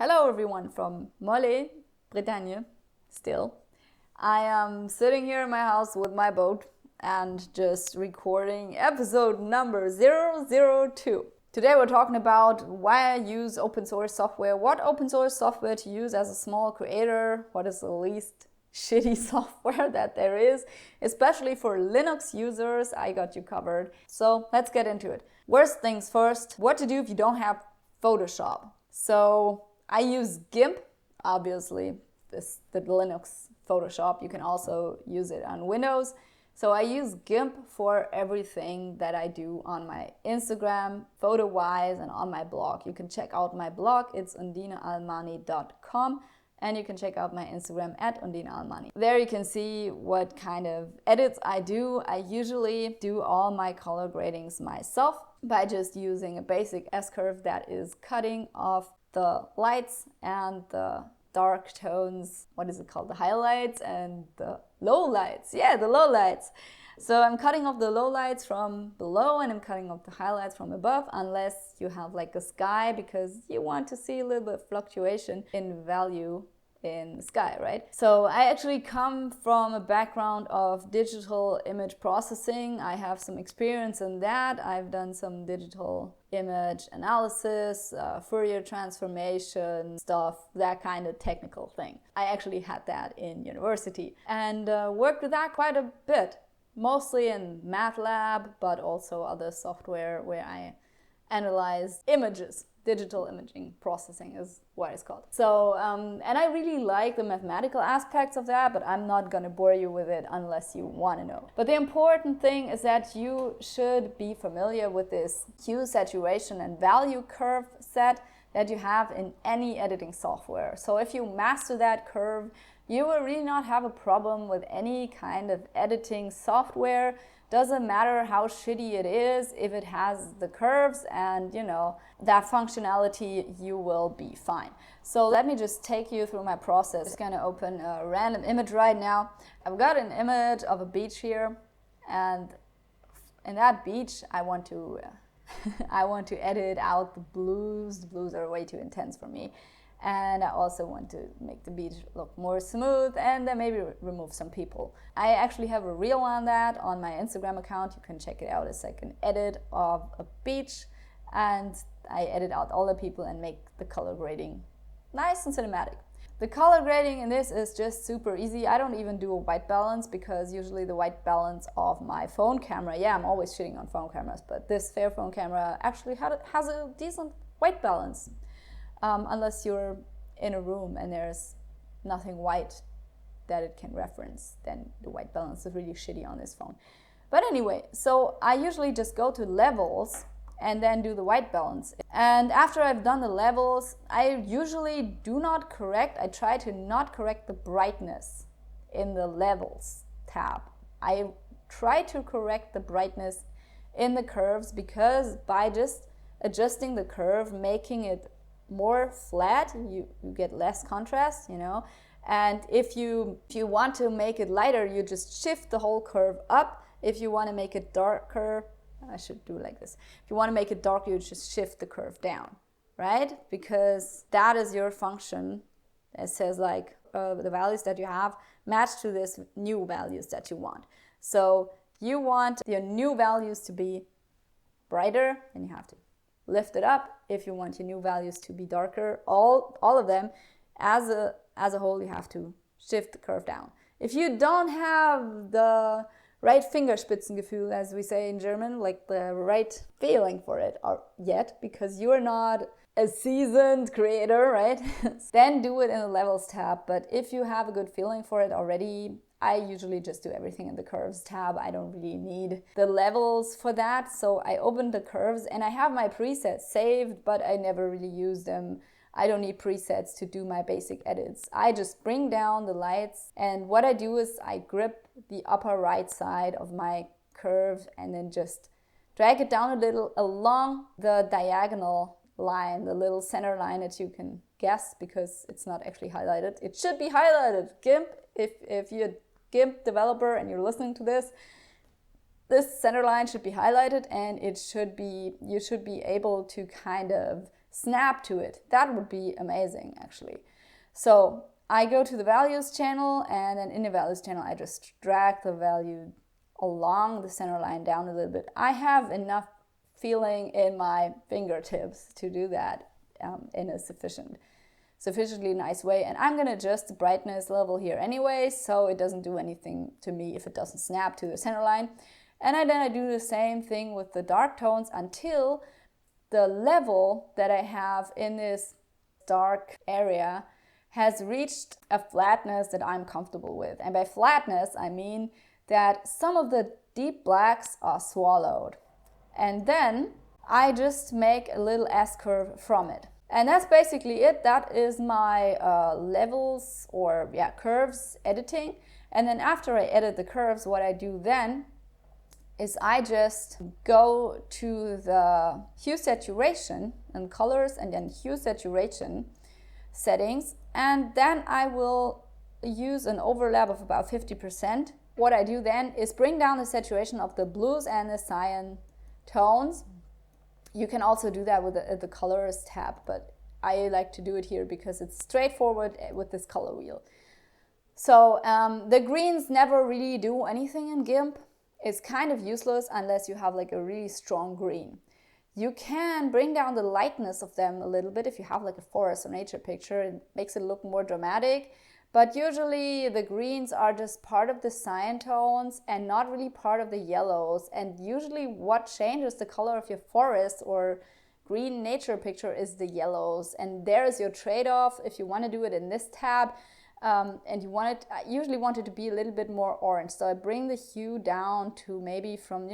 Hello everyone from Molly, Bretagne, still. I am sitting here in my house with my boat and just recording episode number 002. Today we're talking about why I use open source software, what open source software to use as a small creator, what is the least shitty software that there is, especially for Linux users. I got you covered. So let's get into it. Worst things first, what to do if you don't have Photoshop. So I use GIMP, obviously, the Linux Photoshop. You can also use it on Windows. So I use GIMP for everything that I do on my Instagram, photo-wise, and on my blog. You can check out my blog. It's undinaalmani.com. And you can check out my Instagram at undinaalmani. There you can see what kind of edits I do. I usually do all my color gradings myself by just using a basic S-curve that is cutting off the lights and the dark tones, what is it called, the highlights and the lowlights. Yeah, the lowlights. So I'm cutting off the lowlights from below and I'm cutting off the highlights from above, unless you have like a sky, because you want to see a little bit of fluctuation in value in the sky, right? So I actually come from a background of digital image processing. I have some experience in that. I've done some digital image analysis, Fourier transformation stuff, that kind of technical thing. I actually had that in university and worked with that quite a bit, mostly in MATLAB, but also other software where I analyze images. Digital imaging processing is what it's called. So, and I really like the mathematical aspects of that, but I'm not going to bore you with it unless you want to know. But the important thing is that you should be familiar with this hue, saturation, and value curve set that you have in any editing software. So if you master that curve, you will really not have a problem with any kind of editing software. Doesn't matter how shitty it is, if it has the curves and that functionality, you will be fine. So let me just take you through my process. I'm just gonna open a random image right now. I've got an image of a beach here, and in that beach I want to I want to edit out the blues. The blues are way too intense for me. And I also want to make the beach look more smooth and then maybe remove some people. I actually have a reel on that on my Instagram account. You can check it out. It's like an edit of a beach, and I edit out all the people and make the color grading nice and cinematic. The color grading in this is just super easy. I don't even do a white balance, because usually the white balance of my phone camera, yeah, I'm always shitting on phone cameras, but this Fairphone camera actually has a decent white balance. Unless you're in a room and there's nothing white that it can reference, then the white balance is really shitty on this phone. But anyway, so I usually just go to levels and then do the white balance. And after I've done the levels, I usually do not correct, I try to not correct the brightness in the levels tab. I try to correct the brightness in the curves, because by just adjusting the curve, making it more flat, you get less contrast, and if you want to make it lighter, you just shift the whole curve up. If you want to make it darker, I should do like this. If you want to make it darker, you just shift the curve down, right? Because that is your function. It says like the values that you have match to this new values that you want. So you want your new values to be brighter, and you have to lift it up. If you want your new values to be darker, all of them as a whole, you have to shift the curve down. If you don't have the right Fingerspitzengefühl, as we say in German, like the right feeling for it yet, because you're not a seasoned creator, right? Then do it in the levels tab. But if you have a good feeling for it already, I usually just do everything in the curves tab. I don't really need the levels for that. So I open the curves and I have my presets saved, but I never really use them. I don't need presets to do my basic edits. I just bring down the lights, and what I do is I grip the upper right side of my curve and then just drag it down a little along the diagonal line, the little center line that you can guess, because it's not actually highlighted. It should be highlighted. GIMP, if you're a GIMP developer and you're listening to this center line should be highlighted, and you should be able to kind of snap to it. That would be amazing, actually. So I go to the values channel, and then in the values channel, I just drag the value along the center line down a little bit. I have enough feeling in my fingertips to do that in a sufficiently nice way. And I'm gonna adjust the brightness level here anyway, so it doesn't do anything to me if it doesn't snap to the center line. And then I do the same thing with the dark tones until the level that I have in this dark area has reached a flatness that I'm comfortable with. And by flatness, I mean that some of the deep blacks are swallowed. And then I just make a little S-curve from it. And that's basically it. That is my levels or curves editing. And then after I edit the curves, what I do then is I just go to the hue saturation and colors and then hue saturation settings. And then I will use an overlap of about 50%. What I do then is bring down the saturation of the blues and the cyan tones. You can also do that with the colors tab, but I like to do it here because it's straightforward with this color wheel. So the greens never really do anything in GIMP. It's kind of useless unless you have like a really strong green. You can bring down the lightness of them a little bit if you have like a forest or nature picture. It makes it look more dramatic. But usually the greens are just part of the cyan tones and not really part of the yellows. And usually what changes the color of your forest or green nature picture is the yellows. And there's your trade-off if you want to do it in this tab. And you want it, I usually want it to be a little bit more orange. So I bring the hue down to maybe from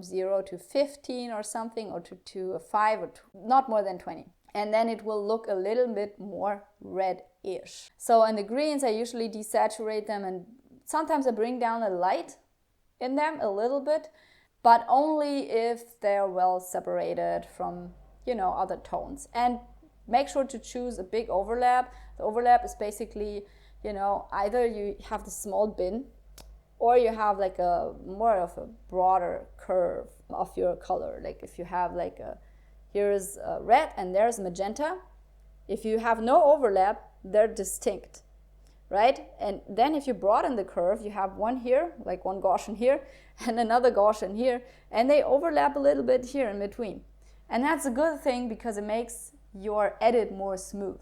0 to 15 or something, or to a 5 or not more than 20. And then it will look a little bit more red-ish. So in the greens, I usually desaturate them, and sometimes I bring down the light in them a little bit, but only if they're well separated from, other tones. And make sure to choose a big overlap. The overlap is basically, either you have the small bin or you have like a more of a broader curve of your color. Like if you have like here's red and there's magenta. If you have no overlap, they're distinct, right? And then if you broaden the curve, you have one here, like one Gaussian here, and another Gaussian here, and they overlap a little bit here in between. And that's a good thing because it makes your edit more smooth.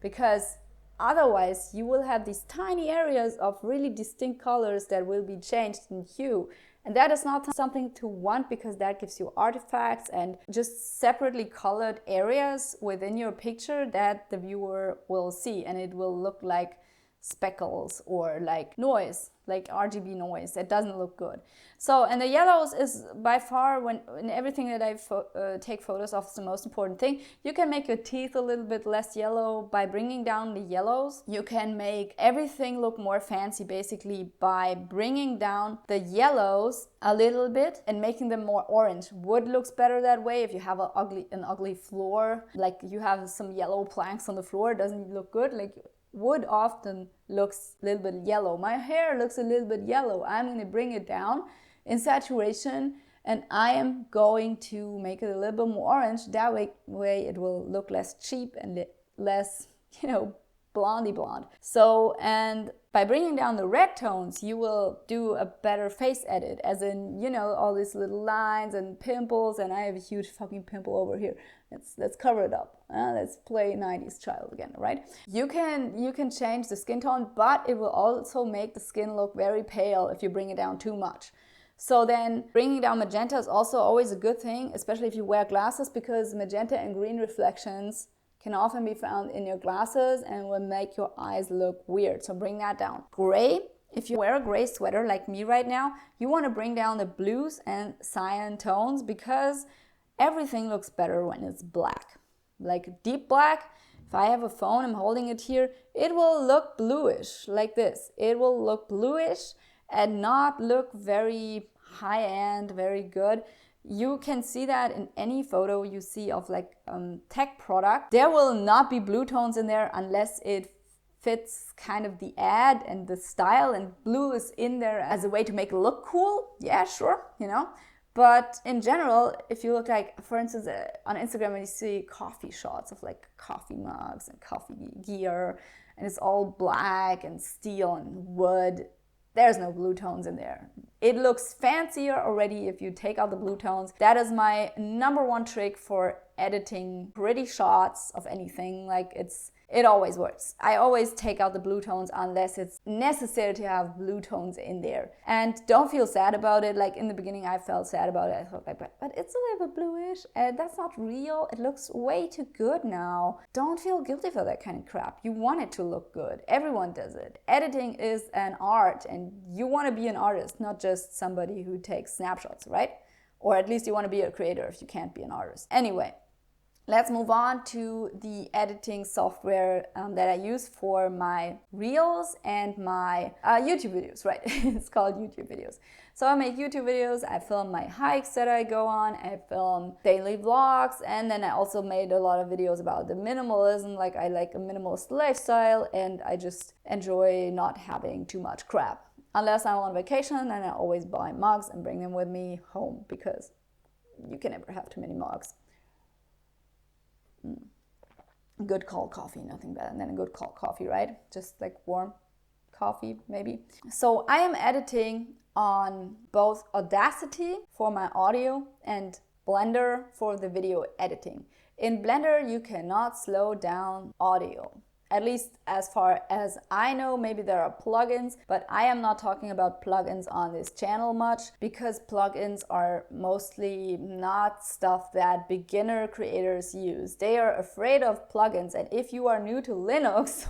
Because otherwise you will have these tiny areas of really distinct colors that will be changed in hue. And that is not something to want, because that gives you artifacts and just separately colored areas within your picture that the viewer will see, and it will look like speckles or like noise, like RGB noise. It doesn't look good. So, and the yellows is by far, in everything that I take photos of, is the most important thing. You can make your teeth a little bit less yellow by bringing down the yellows. You can make everything look more fancy basically by bringing down the yellows a little bit and making them more orange. Wood looks better that way. If you have an ugly floor, like you have some yellow planks on the floor, it doesn't look good. Like wood often looks a little bit yellow. My hair looks a little bit yellow. I'm going to bring it down in saturation, and I am going to make it a little bit more orange. That way it will look less cheap and less, blondie blonde. So, and by bringing down the red tones, you will do a better face edit, as in, all these little lines and pimples, and I have a huge fucking pimple over here. Let's cover it up. Let's play 90s child again, right? You can change the skin tone, but it will also make the skin look very pale if you bring it down too much. So then bringing down magenta is also always a good thing, especially if you wear glasses, because magenta and green reflections can often be found in your glasses and will make your eyes look weird. So bring that down. Gray, if you wear a gray sweater like me right now, you want to bring down the blues and cyan tones, because everything looks better when it's black. Like deep black, if I have a phone, I'm holding it here, it will look bluish like this. It will look bluish and not look very high-end, very good. You can see that in any photo you see of like tech product. There will not be blue tones in there unless it fits kind of the ad and the style, and blue is in there as a way to make it look cool. Yeah, sure, But in general, if you look like, for instance, on Instagram, when you see coffee shots of like coffee mugs and coffee gear, and it's all black and steel and wood, there's no blue tones in there. It looks fancier already if you take out the blue tones. That is my number one trick for editing pretty shots of anything. Like it always works. I always take out the blue tones unless it's necessary to have blue tones in there. And don't feel sad about it. Like in the beginning, I felt sad about it. I thought like, but it's a little bit bluish and that's not real. It looks way too good now. Don't feel guilty for that kind of crap. You want it to look good. Everyone does it. Editing is an art and you want to be an artist, not just somebody who takes snapshots, right? Or at least you want to be a creator if you can't be an artist. Anyway. Let's move on to the editing software that I use for my Reels and my YouTube videos, right? It's called YouTube videos. So I make YouTube videos, I film my hikes that I go on, I film daily vlogs, and then I also made a lot of videos about the minimalism, like I like a minimalist lifestyle and I just enjoy not having too much crap. Unless I'm on vacation, and I always buy mugs and bring them with me home because you can never have too many mugs. Good cold coffee, nothing better than a good cold coffee, right? Just like warm coffee, maybe. So I am editing on both Audacity for my audio and Blender for the video editing. In Blender, you cannot slow down audio. At least as far as I know, maybe there are plugins, but I am not talking about plugins on this channel much because plugins are mostly not stuff that beginner creators use. They are afraid of plugins, and if you are new to Linux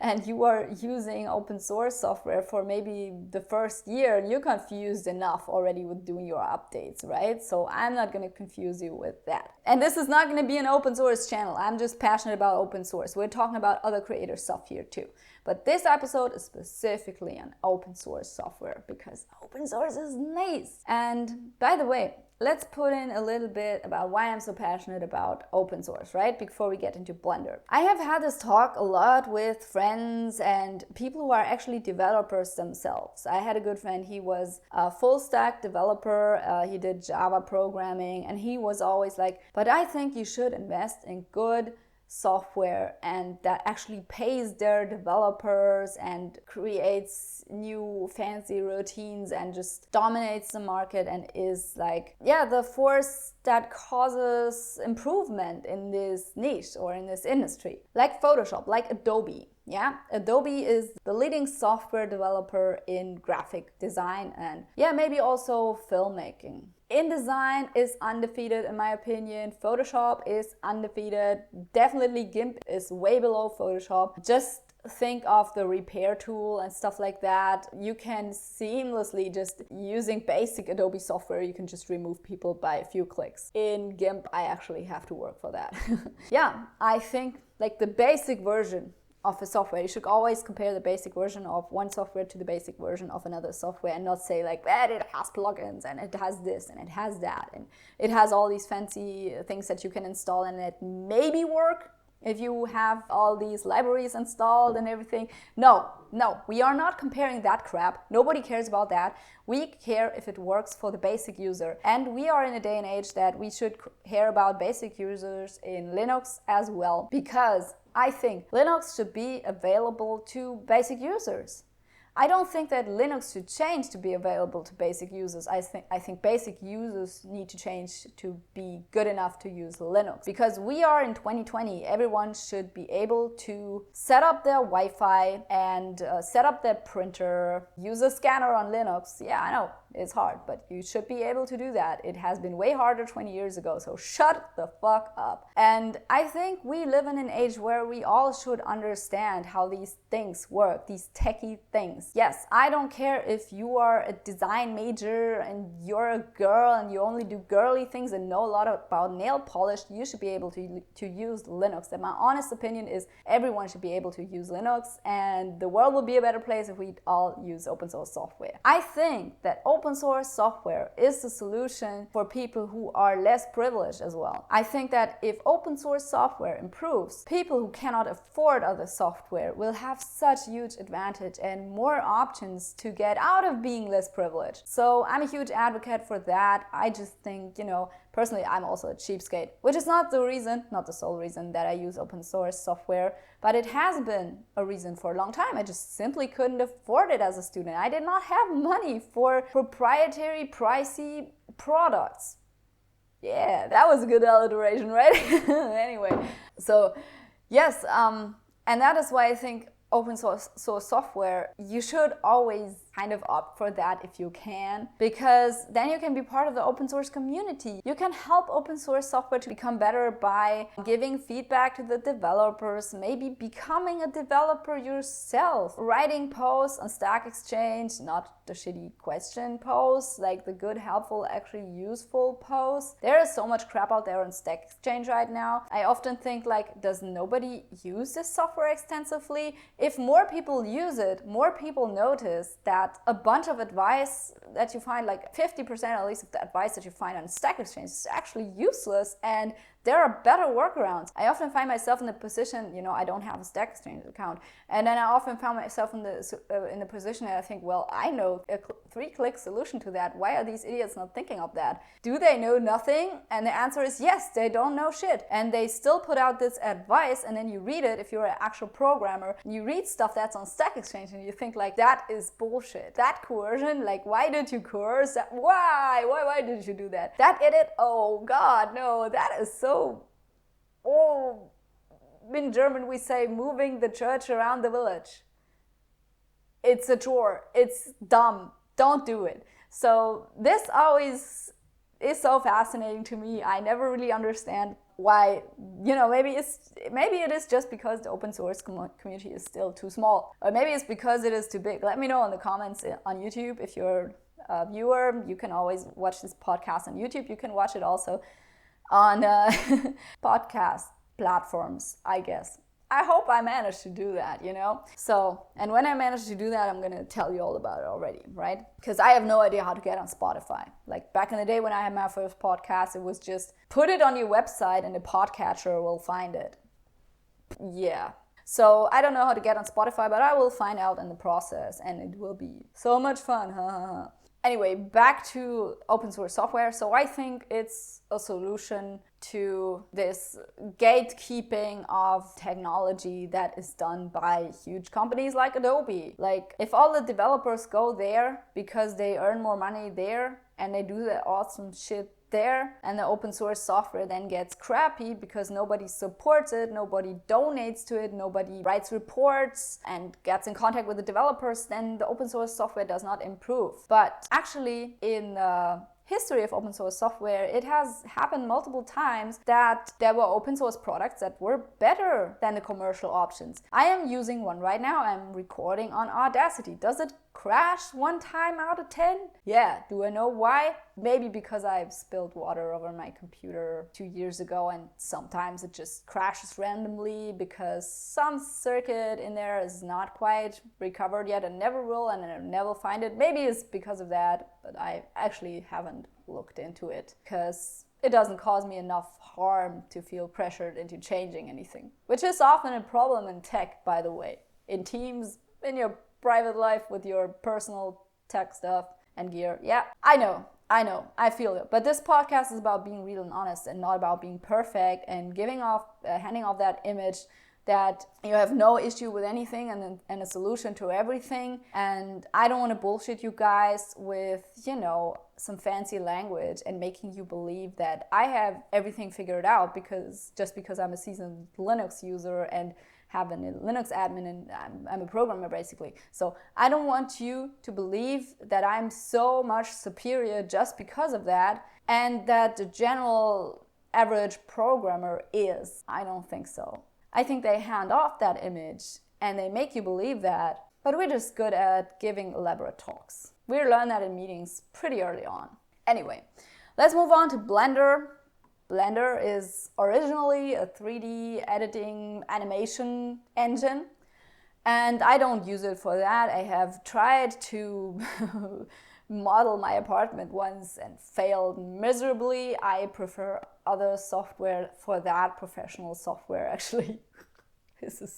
and you are using open source software for maybe the first year, you're confused enough already with doing your updates, right? So I'm not going to confuse you with that. And this is not going to be an open source channel. I'm just passionate about open source. We're talking about other creator stuff here too. But this episode is specifically on open source software because open source is nice. And by the way, let's put in a little bit about why I'm so passionate about open source, right? Before we get into Blender. I have had this talk a lot with friends and people who are actually developers themselves. I had a good friend, he was a full stack developer, he did Java programming, and he was always like, but I think you should invest in good software and that actually pays their developers and creates new fancy routines and just dominates the market and is like, yeah, the force that causes improvement in this niche or in this industry. Like Photoshop, like Adobe. Yeah, Adobe is the leading software developer in graphic design and yeah, maybe also filmmaking. InDesign is undefeated in my opinion. Photoshop is undefeated. Definitely GIMP is way below Photoshop. Just think of the repair tool and stuff like that. You can seamlessly just using basic Adobe software, you can just remove people by a few clicks. In GIMP, I actually have to work for that. Yeah, I think like the basic version of a software. You should always compare the basic version of one software to the basic version of another software and not say like, well, it has plugins and it has this and it has that and it has all these fancy things that you can install and it maybe work if you have all these libraries installed and everything. No, we are not comparing that crap. Nobody cares about that. We care if it works for the basic user. And we are in a day and age that we should care about basic users in Linux as well, because I think Linux should be available to basic users. I don't think that Linux should change to be available to basic users. I think basic users need to change to be good enough to use Linux. Because we are in 2020, everyone should be able to set up their Wi-Fi and set up their printer, use a scanner on Linux. Yeah, I know, it's hard, but you should be able to do that. It has been way harder 20 years ago, so shut the fuck up. And I think we live in an age where we all should understand how these things work, these techie things. Yes, I don't care if you are a design major and you're a girl and you only do girly things and know a lot about nail polish, you should be able to use Linux. And my honest opinion is everyone should be able to use Linux and the world will be a better place if we all use open source software. I think that open open source software is the solution for people who are less privileged as well. I think that if open source software improves, people who cannot afford other software will have such huge advantage and more options to get out of being less privileged. So I'm a huge advocate for that. I just think, personally, I'm also a cheapskate, which is not the sole reason that I use open source software, but it has been a reason for a long time. I just simply couldn't afford it as a student. I did not have money for proprietary, pricey products. Yeah, that was a good alliteration, right? Anyway, so yes, and that is why I think open source software, you should always kind of opt for that if you can, because then you can be part of the open source community. You can help open source software to become better by giving feedback to the developers, maybe becoming a developer yourself, writing posts on Stack Exchange, not the shitty question posts, like the good, helpful, actually useful posts. There is so much crap out there on Stack Exchange right now. I often think, like, does nobody use this software extensively? If more people use it, more people notice that a bunch of advice that you find, like 50% at least of the advice that you find on Stack Exchange, is actually useless, and there are better workarounds. I often find myself in the position, I don't have a Stack Exchange account, and then I often found myself in the position that I think, well, I know a 3-click solution to that. Why are these idiots not thinking of that? Do they know nothing? And the answer is yes, they don't know shit, and they still put out this advice, and then you read it if you're an actual programmer, and you read stuff that's on Stack Exchange, and you think, like, that is bullshit. That coercion, like, why did you coerce that? Why did you do that? That edit, oh god, no, that is so, in German we say moving the church around the village. It's a chore, it's dumb, don't do it. So this always is so fascinating to me. I never really understand why, maybe it is just because the open source community is still too small, or maybe it's because it is too big. Let me know in the comments on YouTube. If you're a viewer, you can always watch this podcast on YouTube. You can watch it also on podcast platforms, I guess. I hope I managed to do that, So, and when I manage to do that, I'm going to tell you all about it already, right? Because I have no idea how to get on Spotify. Like back in the day when I had my first podcast, it was just put it on your website and the podcatcher will find it. Yeah. So I don't know how to get on Spotify, but I will find out in the process, and it will be so much fun. Anyway, back to open source software. So I think it's a solution to this gatekeeping of technology that is done by huge companies like Adobe. Like, if all the developers go there because they earn more money there and they do the awesome shit there, and the open source software then gets crappy because nobody supports it, nobody donates to it, nobody writes reports and gets in contact with the developers, then the open source software does not improve. But actually, in the history of open source software, it has happened multiple times that there were open source products that were better than the commercial options. I am using one right now. I'm recording on Audacity. Does it crash 1 time out of 10? Yeah. Do I know why? Maybe because I've spilled water over my computer 2 years ago, and sometimes it just crashes randomly because some circuit in there is not quite recovered yet and never will, and I'll never find it. Maybe it's because of that, but I actually haven't looked into it because it doesn't cause me enough harm to feel pressured into changing anything, which is often a problem in tech, by the way. In teams, in your private life, with your personal tech stuff and gear. Yeah, I know, I feel it. But this podcast is about being real and honest, and not about being perfect and handing off that image that you have no issue with anything and a solution to everything. And I don't want to bullshit you guys with, some fancy language and making you believe that I have everything figured out because I'm a seasoned Linux user and have a Linux admin, and I'm a programmer basically. So I don't want you to believe that I'm so much superior just because of that, and that the general average programmer is. I don't think so. I think they hand off that image and they make you believe that, but we're just good at giving elaborate talks. We learn that in meetings pretty early on. Anyway, let's move on to Blender. Blender is originally a 3D editing animation engine, and I don't use it for that. I have tried to model my apartment once and failed miserably. I prefer other software for that, professional software actually. This is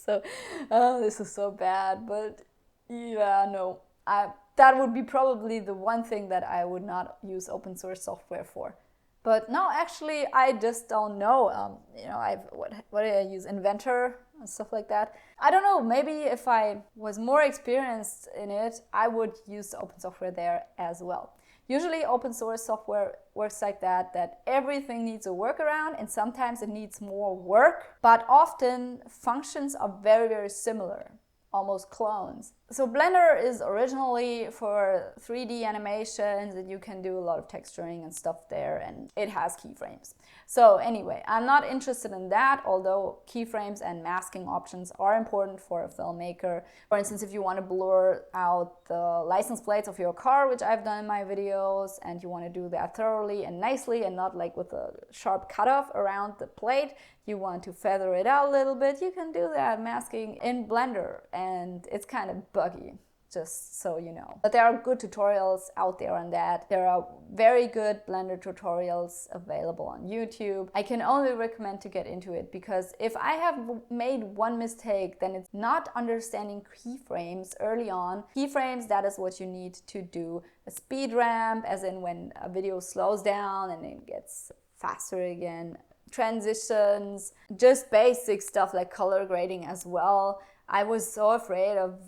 so bad, but yeah, no. That would be probably the one thing that I would not use open source software for. But no, actually, I just don't know. What did I use? Inventor and stuff like that. I don't know. Maybe if I was more experienced in it, I would use the open software there as well. Usually, open source software works like that everything needs a workaround, and sometimes it needs more work. But often, functions are very, very similar. Almost clones. So Blender is originally for 3D animations, and you can do a lot of texturing and stuff there, and it has keyframes. So anyway, I'm not interested in that, although keyframes and masking options are important for a filmmaker. For instance, if you want to blur out the license plates of your car, which I've done in my videos, and you want to do that thoroughly and nicely and not like with a sharp cutoff around the plate, you want to feather it out a little bit, you can do that masking in Blender, and it's kind of buggy, just so you know. But there are good tutorials out there on that. There are very good Blender tutorials available on YouTube. I can only recommend to get into it, because if I have made one mistake, then it's not understanding keyframes early on. Keyframes, that is what you need to do a speed ramp, as in when a video slows down and it gets faster again. Transitions, just basic stuff like color grading as well. I was so afraid of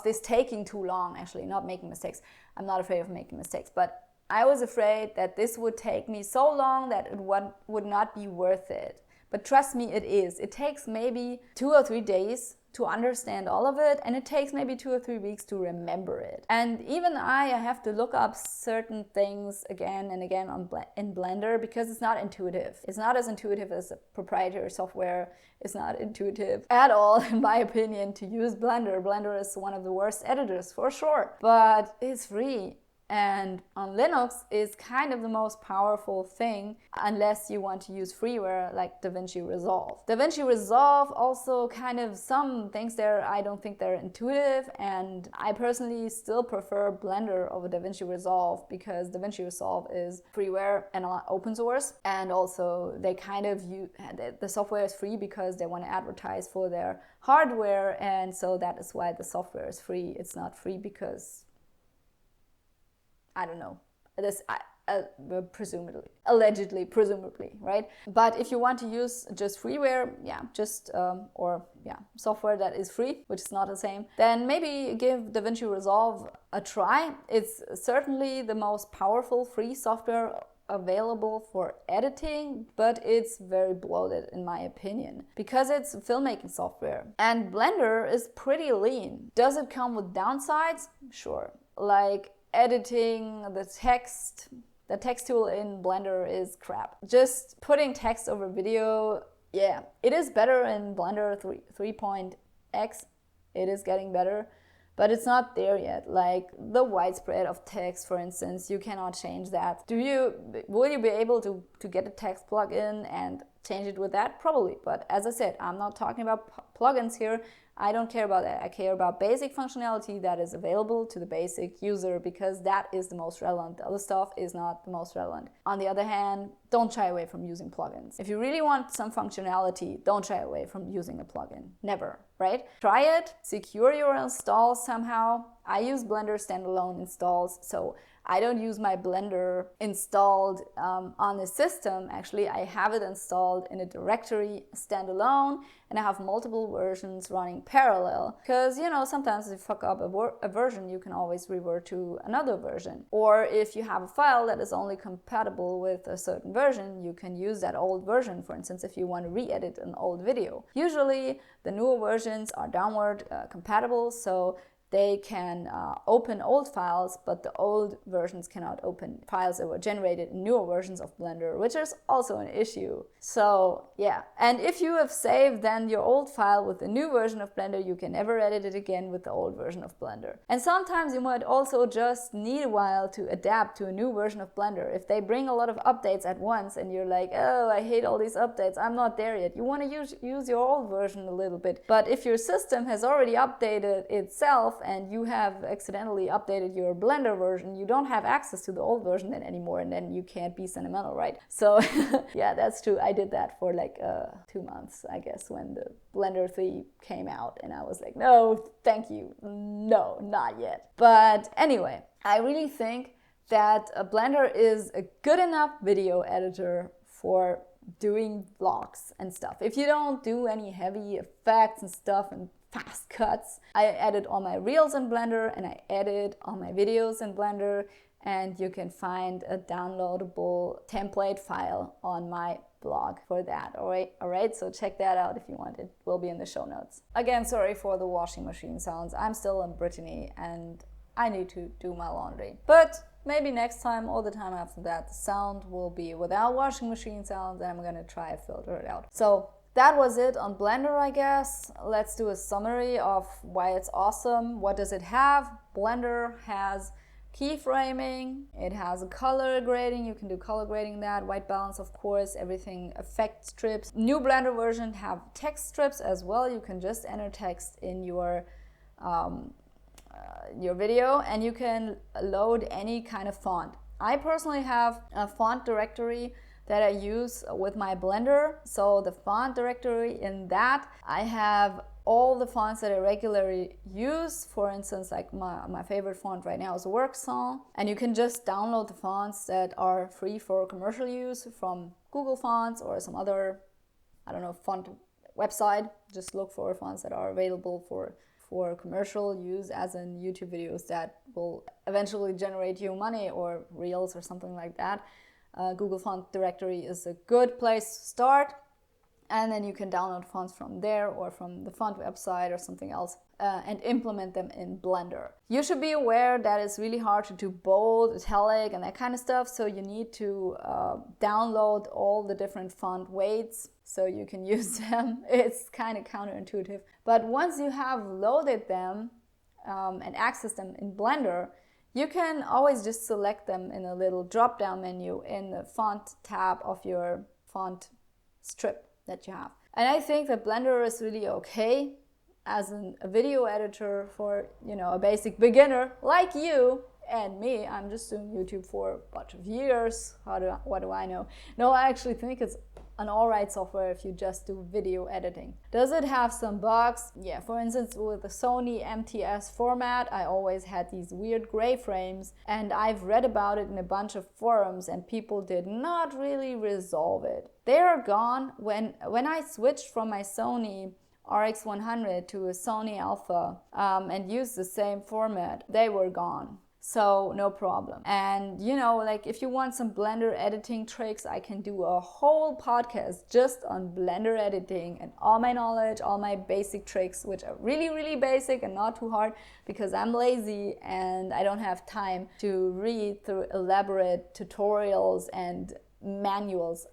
this taking too long, actually, not making mistakes. I'm not afraid of making mistakes, but I was afraid that this would take me so long that it would not be worth it. But trust me, it is. It takes maybe 2 or 3 days to understand all of it, and it takes maybe 2 or 3 weeks to remember it. And even I have to look up certain things again and again in Blender, because it's not intuitive. It's not as intuitive as a proprietary software. It's not intuitive at all, in my opinion, to use Blender. Blender is one of the worst editors, for sure, but it's free. And on Linux is kind of the most powerful thing, unless you want to use freeware like DaVinci Resolve. DaVinci Resolve also kind of, some things there I don't think they're intuitive, and I personally still prefer Blender over DaVinci Resolve, because DaVinci Resolve is freeware and open source, and also they kind of the software is free because they want to advertise for their hardware, and so that is why the software is free. It's not free because I don't know, this presumably, right? But if you want to use just freeware, software that is free, which is not the same, then maybe give DaVinci Resolve a try. It's certainly the most powerful free software available for editing, but it's very bloated in my opinion, because it's filmmaking software. And Blender is pretty lean. Does it come with downsides? Sure. Like editing the text tool in Blender is crap. Just putting text over video, yeah, it is better in Blender 3.x. It is getting better, but it's not there yet. Like the widespread of text, for instance, you cannot change that. Will you be able to get a text plugin and change it with that? Probably, but as I said, I'm not talking about plugins here. I don't care about that. I care about basic functionality that is available to the basic user, because that is the most relevant. The other stuff is not the most relevant. On the other hand, don't shy away from using plugins. If you really want some functionality, don't shy away from using a plugin. Never, right? Try it, secure your installs somehow. I use Blender standalone installs, so I don't use my Blender installed on the system. Actually, I have it installed in a directory standalone, and I have multiple versions running parallel. Because, sometimes if you fuck up a version, you can always revert to another version. Or if you have a file that is only compatible with a certain version, you can use that old version, for instance, if you want to re-edit an old video. Usually, the newer versions are downward compatible, so they can open old files, but the old versions cannot open files that were generated in newer versions of Blender, which is also an issue. So yeah, and if you have saved then your old file with the new version of Blender, you can never edit it again with the old version of Blender. And sometimes you might also just need a while to adapt to a new version of Blender. If they bring a lot of updates at once and you're like, oh, I hate all these updates, I'm not there yet. You want to use your old version a little bit. But if your system has already updated itself, stuff and you have accidentally updated your Blender version, you don't have access to the old version then anymore, and then you can't be sentimental, right? So yeah, that's true. I did that for like 2 months, I guess, when the Blender 3 came out, and I was like, no, thank you, no, not yet. But anyway, I really think that a Blender is a good enough video editor for doing vlogs and stuff. If you don't do any heavy effects and stuff and fast cuts, I edit all my reels in Blender and I edit all my videos in Blender, and you can find a downloadable template file on my blog for that. All right, so check that out if you want. It will be in the show notes. Again, sorry for the washing machine sounds. I'm still in Brittany and I need to do my laundry, but maybe next time or the time after that, the sound will be without washing machine sounds, and I'm gonna try to filter it out. So that was it on Blender, I guess. Let's do a summary of why it's awesome. What does it have? Blender has keyframing, it has a color grading, you can do color grading, that white balance, of course, everything, effect strips. New Blender version have text strips as well. You can just enter text in your video, and you can load any kind of font. I personally have a font directory that I use with my Blender. So the font directory, in that I have all the fonts that I regularly use. For instance, like my favorite font right now is Worksong, and you can just download the fonts that are free for commercial use from Google Fonts or some other, I don't know, font website. Just look for fonts that are available for commercial use, as in YouTube videos that will eventually generate you money, or Reels or something like that. Google Font Directory is a good place to start, and then you can download fonts from there or from the font website or something else and implement them in Blender. You should be aware that it's really hard to do bold, italic, and that kind of stuff, so you need to download all the different font weights so you can use them. It's kind of counterintuitive. But once you have loaded them and access them in Blender, you can always just select them in a little drop-down menu in the font tab of your font strip that you have. And I think that Blender is really okay as a video editor for, you know, a basic beginner like you and me. I'm just doing YouTube for a bunch of years. What do I know? No, I actually think it's an alright software if you just do video editing. Does it have some bugs? Yeah, for instance, with the Sony MTS format, I always had these weird gray frames, and I've read about it in a bunch of forums, and people did not really resolve it. They are gone. When I switched from my Sony RX100 to a Sony Alpha and used the same format, they were gone. So no problem. And you know, like if you want some Blender editing tricks, I can do a whole podcast just on Blender editing and all my knowledge, all my basic tricks, which are really, really basic and not too hard, because I'm lazy and I don't have time to read through elaborate tutorials and manuals.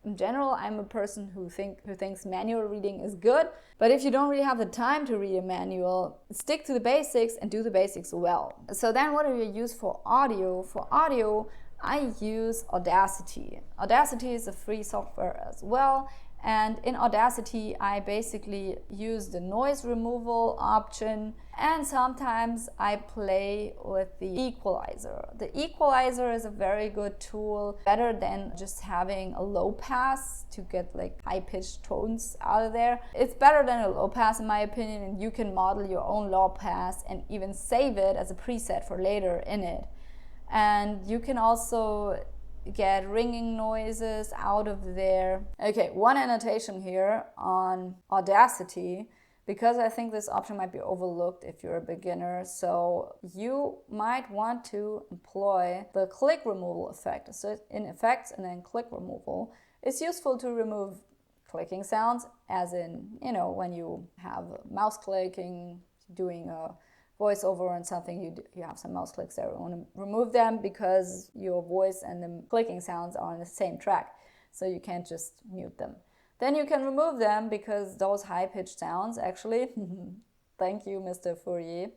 In general, I'm a person who thinks manual reading is good, but if you don't really have the time to read a manual, stick to the basics and do the basics well. So then what do you use for audio? For audio, I use Audacity. Audacity is a free software as well, and in Audacity, I basically use the noise removal option, and sometimes I play with the equalizer. The equalizer is a very good tool, better than just having a low pass to get like high-pitched tones out of there. It's better than a low pass in my opinion, and you can model your own low pass and even save it as a preset for later in it. And you can also get ringing noises out of there. Okay, one annotation here on Audacity, because I think this option might be overlooked if you're a beginner. So you might want to employ the click removal effect. So in effects and then click removal, it's useful to remove clicking sounds, as in, you know, when you have mouse clicking, doing a voiceover and something, you have some mouse clicks there. You want to remove them because your voice and the clicking sounds are on the same track, so you can't just mute them. Then you can remove them because those high-pitched sounds actually, thank you Mr. Fourier,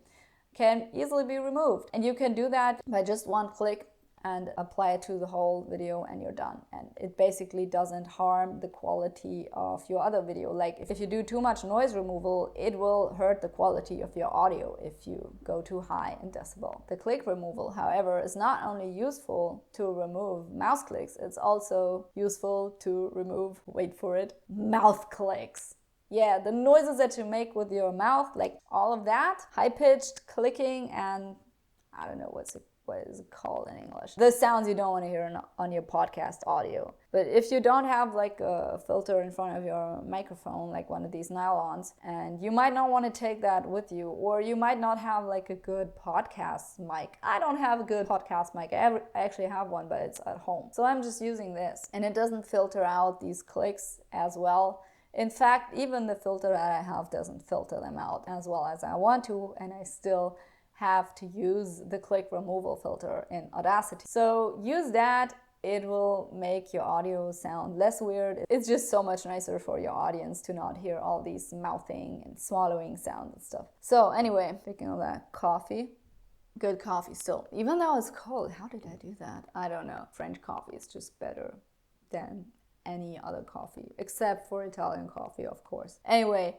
can easily be removed. And you can do that by just one click and apply it to the whole video and you're done. And it basically doesn't harm the quality of your other video. Like if you do too much noise removal, it will hurt the quality of your audio if you go too high in decibel. The click removal, however, is not only useful to remove mouse clicks, it's also useful to remove, wait for it, mouth clicks. Yeah, the noises that you make with your mouth, like all of that, high-pitched clicking, and I don't know what is it called in English. The sounds you don't want to hear on your podcast audio. But if you don't have like a filter in front of your microphone, like one of these nylons, and you might not want to take that with you, or you might not have like a good podcast mic. I don't have a good podcast mic. I actually have one, but it's at home. So I'm just using this, and it doesn't filter out these clicks as well. In fact, even the filter that I have doesn't filter them out as well as I want to, and I still have to use the click removal filter in Audacity. So use that. It will make your audio sound less weird. It's just so much nicer for your audience to not hear all these mouthing and swallowing sounds and stuff. So anyway, speaking of that, coffee. Good coffee still. Even though it's cold, how did I do that? I don't know. French coffee is just better than any other coffee, except for Italian coffee, of course. Anyway,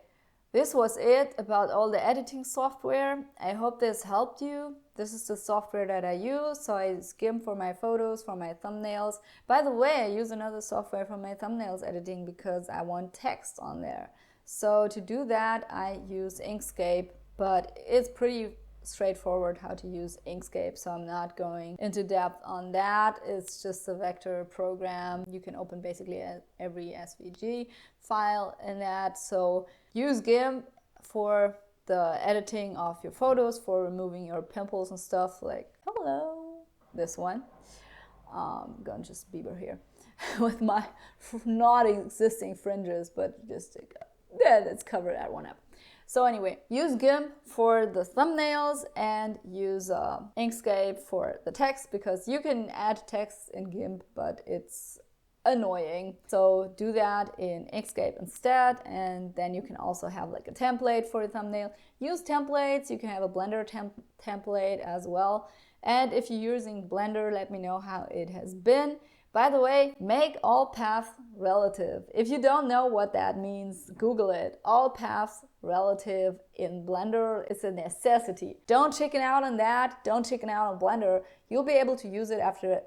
this was it about all the editing software. I hope this helped you. This is the software that I use. So I use GIMP for my photos, for my thumbnails. By the way, I use another software for my thumbnails editing because I want text on there. So to do that, I use Inkscape, but it's pretty straightforward how to use Inkscape, so I'm not going into depth on that. It's just a vector program. You can open basically every SVG file in that. So use GIMP for the editing of your photos, for removing your pimples and stuff, like hello, this one. I'm gonna just Bieber here with my not existing fringes, but just let's cover that one up. So anyway, use GIMP for the thumbnails and use Inkscape for the text, because you can add text in GIMP, but it's annoying. So do that in Inkscape instead, and then you can also have like a template for a thumbnail. Use templates. You can have a Blender template as well. And if you're using Blender, let me know how it has been. By the way, make all paths relative. If you don't know what that means, Google it. All paths relative in Blender is a necessity. Don't chicken out on that. Don't chicken out on Blender. You'll be able to use it after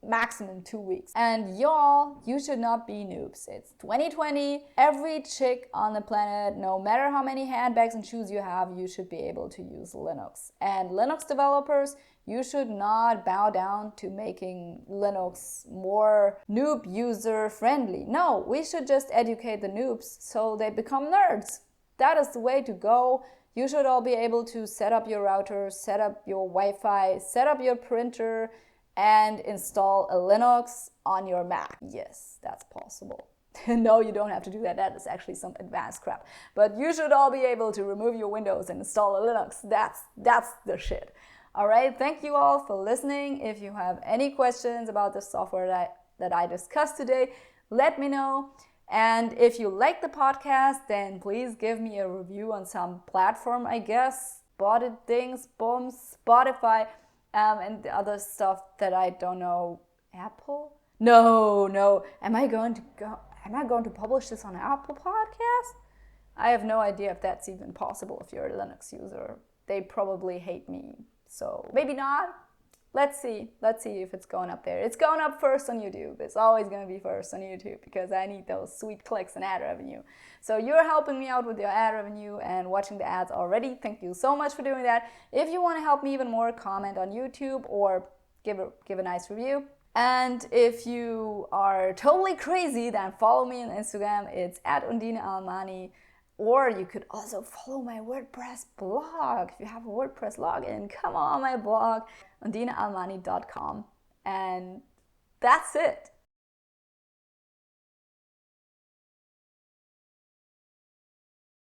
maximum 2 weeks. And y'all, you should not be noobs. It's 2020. Every chick on the planet, no matter how many handbags and shoes you have, you should be able to use Linux. And Linux developers, you should not bow down to making Linux more noob user friendly. No, we should just educate the noobs so they become nerds. That is the way to go. You should all be able to set up your router, set up your Wi-Fi, set up your printer, and install a Linux on your Mac. Yes, that's possible. No, you don't have to do that. That is actually some advanced crap. But you should all be able to remove your Windows and install a Linux. That's the shit. All right, thank you all for listening. If you have any questions about the software that I discussed today, let me know. And if you like the podcast, then please give me a review on some platform, I guess. Spotted things, boom, Spotify, and the other stuff that I don't know. Apple? No. Am I going to publish this on Apple Podcast? I have no idea if that's even possible if you're a Linux user. They probably hate me. So maybe not. Let's see if it's going up there. It's going up first on YouTube. It's always going to be first on YouTube because I need those sweet clicks and ad revenue. So you're helping me out with your ad revenue and watching the ads already. Thank you so much for doing that. If you want to help me even more, comment on YouTube or give a nice review. And if you are totally crazy, then follow me on Instagram. It's @UndineAlmani. Or you could also follow my WordPress blog. If you have a WordPress login, come on my blog, undinealmani.com. And that's it.